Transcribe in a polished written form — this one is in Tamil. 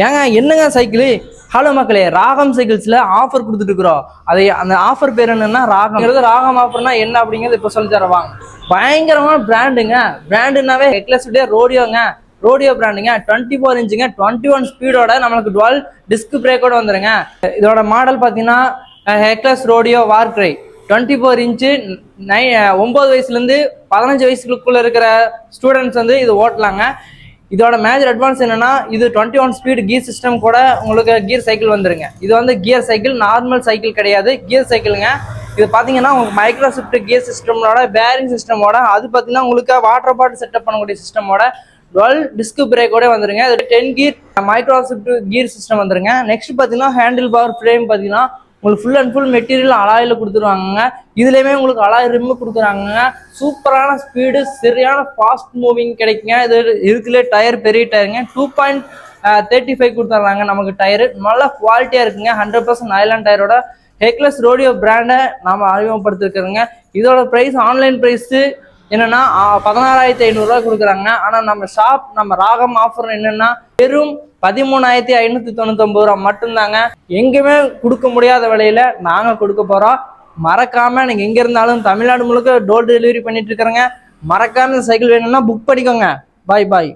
ஏங்க என்னங்க சைக்கிள்? ஹலோ மக்களே, ராகம் சைக்கிள்ஸ்ல ஆஃபர் கொடுத்துட்டு இருக்கிறோம். அதை அந்த ஆஃபர் பேர் என்னன்னா ராகம். ராகம் ஆஃபர்னா என்ன அப்படிங்கிறது இப்போ சொல்லி தரவாங்க. பயங்கரமான பிராண்டுங்க. பிராண்டுனாவே ஹெக்லஸ் ரோடியோங்க. ரோடியோ பிராண்டுங்க. 24 இன்ச்சுங்க, 21 ஸ்பீடோட நம்மளுக்கு 12 டிஸ்க் பிரேக்கோட வந்துருங்க. இதோட மாடல் பார்த்தீங்கன்னா ஹெக்லஸ் ரோடியோ வார் கிரை 24 இன்ச்சு. 9 வயசுலேருந்து 15 வயசுக்குள்ள இருக்கிற ஸ்டூடெண்ட்ஸ் வந்து இது ஓட்டலாங்க. இதோட மேஜர் அட்வான்ஸ் என்னன்னா, இது 21 ஸ்பீட் கியர் சிஸ்டம் கூட உங்களுக்கு கியர் சைக்கிள் வந்துருங்க. இது வந்து கியர் சைக்கிள், நார்மல் சைக்கிள் கிடையாது, கியர் சைக்கிளுங்க. இது பார்த்தீங்கன்னா உங்களுக்கு மைக்ரோஸ்விஃப்ட் கியர் சிஸ்டமோட பேரிங் சிஸ்டமோட, அது பார்த்தீங்கன்னா உங்களுக்கு வாட்டர் பாட்டில் செட்டப் பண்ணக்கூடிய சிஸ்டமோட 12 டிஸ்க் பிரேக்கோட வந்துருங்க. இது 10 கியர் மைக்ரோஸ்விஃப்ட் கியர் சிஸ்டம் வந்துருங்க. நெக்ஸ்ட் பார்த்தீங்கன்னா ஹேண்டில் பார் ஃப்ரேம் பார்த்தீங்கன்னா உங்களுக்கு ஃபுல் அண்ட் ஃபுல் மெட்டீரியல் அலாயில் கொடுத்துருவாங்க. இதுலேயுமே உங்களுக்கு அலாய் ரிம்மு கொடுக்குறாங்க. சூப்பரான ஸ்பீடு, சரியான ஃபாஸ்ட் மூவிங் கிடைக்குங்க. இது இருக்குல்ல டயர் பெரிய டயருங்க, 2.35 கொடுத்துட்றாங்க நமக்கு டயரு. நல்ல குவாலிட்டியாக இருக்குங்க. 100% நைலான் டயரோட ஹெக்லஸ் ரோடியோ பிராண்டை நாம் அறிமுகப்படுத்திருக்கிறோங்க. இதோட ப்ரைஸ் ஆன்லைன் ப்ரைஸு என்னன்னா 16,500 கொடுக்குறாங்க. ஆனால் நம்ம ராகம் ஆஃபர் என்னன்னா வெறும் 13,599 மட்டும்தாங்க. எங்கேயுமே கொடுக்க முடியாத விலையில நாங்கள் கொடுக்க போகிறோம். மறக்காம நீங்கள் எங்கே இருந்தாலும் தமிழ்நாடு முழுக்க டோர் டெலிவரி பண்ணிட்டு இருக்கிறேங்க. மறக்காம இந்த சைக்கிள் வேணும்னா புக் பண்ணிக்கோங்க. பாய் பாய்.